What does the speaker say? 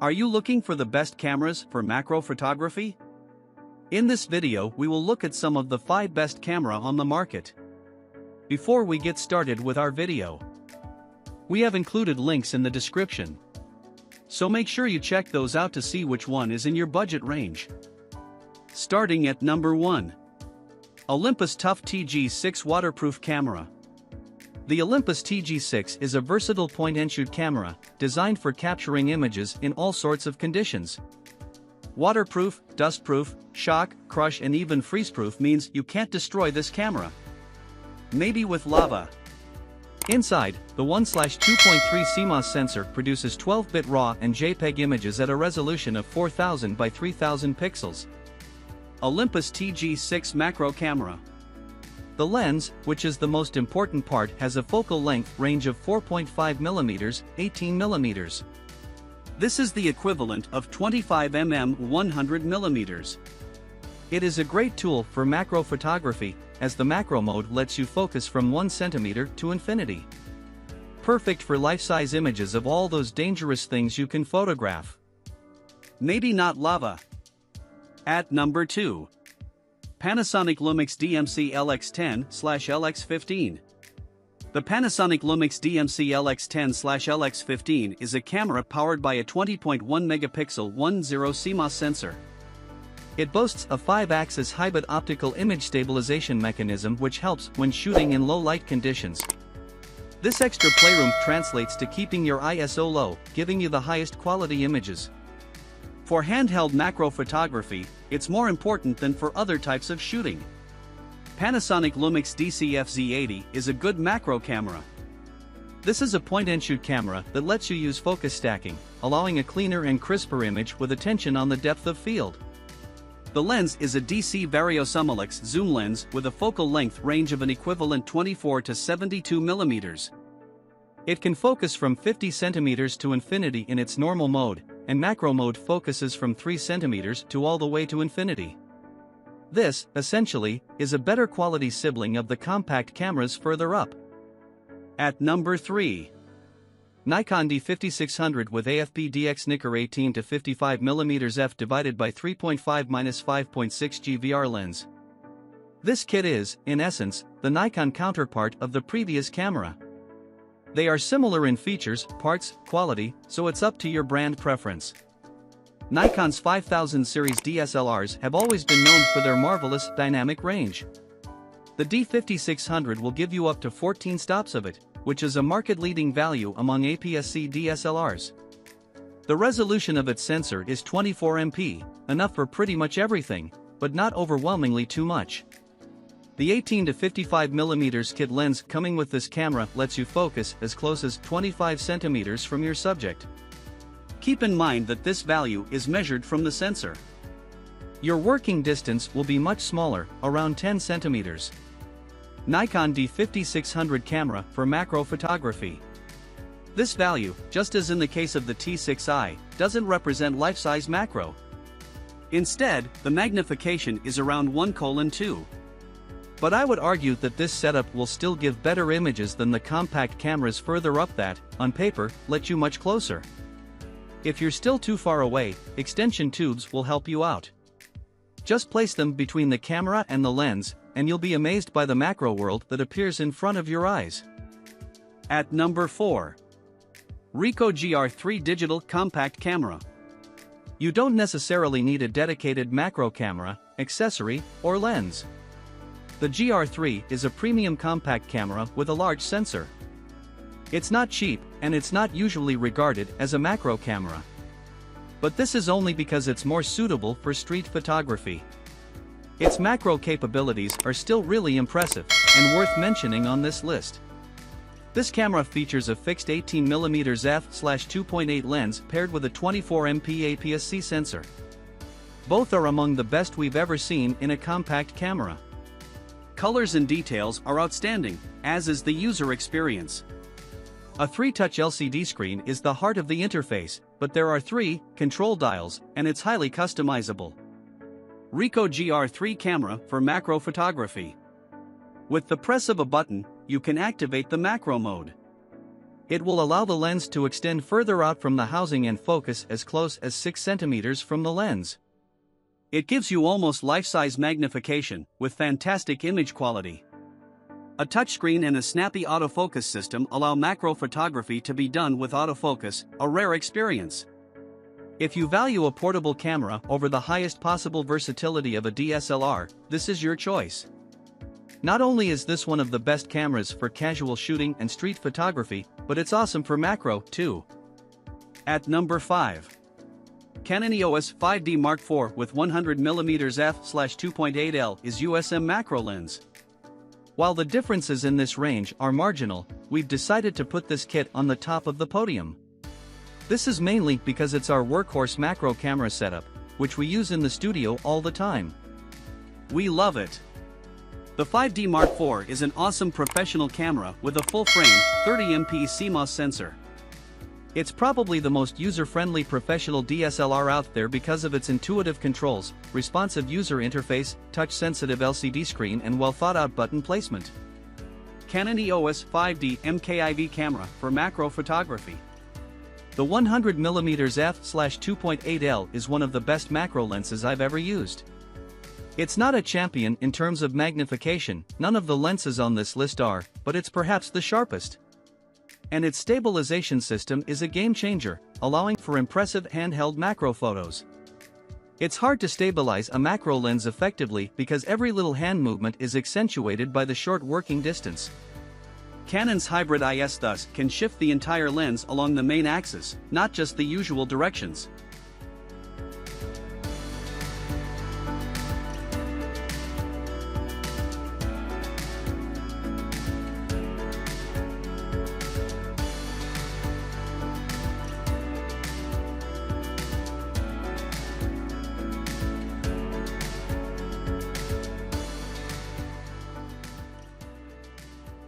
Are you looking for the best cameras for macro photography? In this video we will look at some of the 5 best camera on the market. Before we get started with our video, we have included links in the description, so make sure you check those out to see which one is in your budget range. Starting at number 1. Olympus Tough TG6 Waterproof Camera. The Olympus TG6 is a versatile point-and-shoot camera, designed for capturing images in all sorts of conditions. Waterproof, dustproof, shock, crush and even freeze-proof means you can't destroy this camera. Maybe with lava. Inside, the 1/2.3 CMOS sensor produces 12-bit RAW and JPEG images at a resolution of 4000 by 3000 pixels. Olympus TG6 Macro Camera. The lens, which is the most important part, has a focal length range of 4.5 mm, 18 mm. This is the equivalent of 25 mm 100 mm. It is a great tool for macro photography, as the macro mode lets you focus from 1 cm to infinity. Perfect for life-size images of all those dangerous things you can photograph. Maybe not lava. At number 2. Panasonic Lumix DMC LX10/LX15. The Panasonic Lumix DMC LX10/LX15 is a camera powered by a 20.1 megapixel 10 CMOS sensor. It boasts a 5-axis hybrid optical image stabilization mechanism which helps when shooting in low light conditions. This extra playroom translates to keeping your ISO low, giving you the highest quality images. For handheld macro photography, it's more important than for other types of shooting. Panasonic Lumix DCF-Z80 is a good macro camera. This is a point-and-shoot camera that lets you use focus stacking, allowing a cleaner and crisper image with attention on the depth of field. The lens is a DC Variosumilux zoom lens with a focal length range of an equivalent 24 to 72 mm. It can focus from 50 cm to infinity in its normal mode, and macro mode focuses from 3 cm to all the way to infinity. This, essentially, is a better quality sibling of the compact cameras further up. At number 3. Nikon D5600 with AFP DX NIKKOR 18 to 55 mm f divided by 3.5-5.6 G VR lens. This kit is, in essence, the Nikon counterpart of the previous camera. They are similar in features, parts, quality, so it's up to your brand preference. Nikon's 5000 series DSLRs have always been known for their marvelous dynamic range. The D5600 will give you up to 14 stops of it, which is a market-leading value among APS-C DSLRs. The resolution of its sensor is 24 MP, enough for pretty much everything, but not overwhelmingly too much. The 18 to 55 mm kit lens coming with this camera lets you focus as close as 25 cm from your subject. Keep in mind that this value is measured from the sensor. Your working distance will be much smaller, around 10 cm. Nikon D5600 camera for macro photography. This value, just as in the case of the T6i, doesn't represent life-size macro. Instead, the magnification is around 1:2. But I would argue that this setup will still give better images than the compact cameras further up that, on paper, let you much closer. If you're still too far away, extension tubes will help you out. Just place them between the camera and the lens, and you'll be amazed by the macro world that appears in front of your eyes. At number 4. Ricoh GR3 Digital Compact Camera. You don't necessarily need a dedicated macro camera, accessory, or lens. The GR3 is a premium compact camera with a large sensor. It's not cheap, and it's not usually regarded as a macro camera. But this is only because it's more suitable for street photography. Its macro capabilities are still really impressive, and worth mentioning on this list. This camera features a fixed 18mm f/2.8 lens paired with a 24 MP APS-C sensor. Both are among the best we've ever seen in a compact camera. Colors and details are outstanding, as is the user experience. A 3-touch LCD screen is the heart of the interface, but there are 3 control dials, and it's highly customizable. Ricoh GR3 camera for macro photography. With the press of a button, you can activate the macro mode. It will allow the lens to extend further out from the housing and focus as close as 6 centimeters from the lens. It gives you almost life-size magnification, with fantastic image quality. A touchscreen and a snappy autofocus system allow macro photography to be done with autofocus, a rare experience. If you value a portable camera over the highest possible versatility of a DSLR, this is your choice. Not only is this one of the best cameras for casual shooting and street photography, but it's awesome for macro, too. At number 5. Canon EOS 5D Mark IV with 100mm f/2.8L IS USM Macro Lens. While the differences in this range are marginal, we've decided to put this kit on the top of the podium. This is mainly because it's our workhorse macro camera setup, which we use in the studio all the time. We love it. The 5D Mark IV is an awesome professional camera with a full-frame, 30MP CMOS sensor. It's probably the most user-friendly professional DSLR out there because of its intuitive controls, responsive user interface, touch-sensitive LCD screen and well-thought-out button placement. Canon EOS 5D MKIV camera for macro photography. The 100mm f/2.8L is one of the best macro lenses I've ever used. It's not a champion in terms of magnification, none of the lenses on this list are, but it's perhaps the sharpest. And its stabilization system is a game changer, allowing for impressive handheld macro photos. It's hard to stabilize a macro lens effectively because every little hand movement is accentuated by the short working distance. Canon's hybrid IS thus can shift the entire lens along the main axis, not just the usual directions.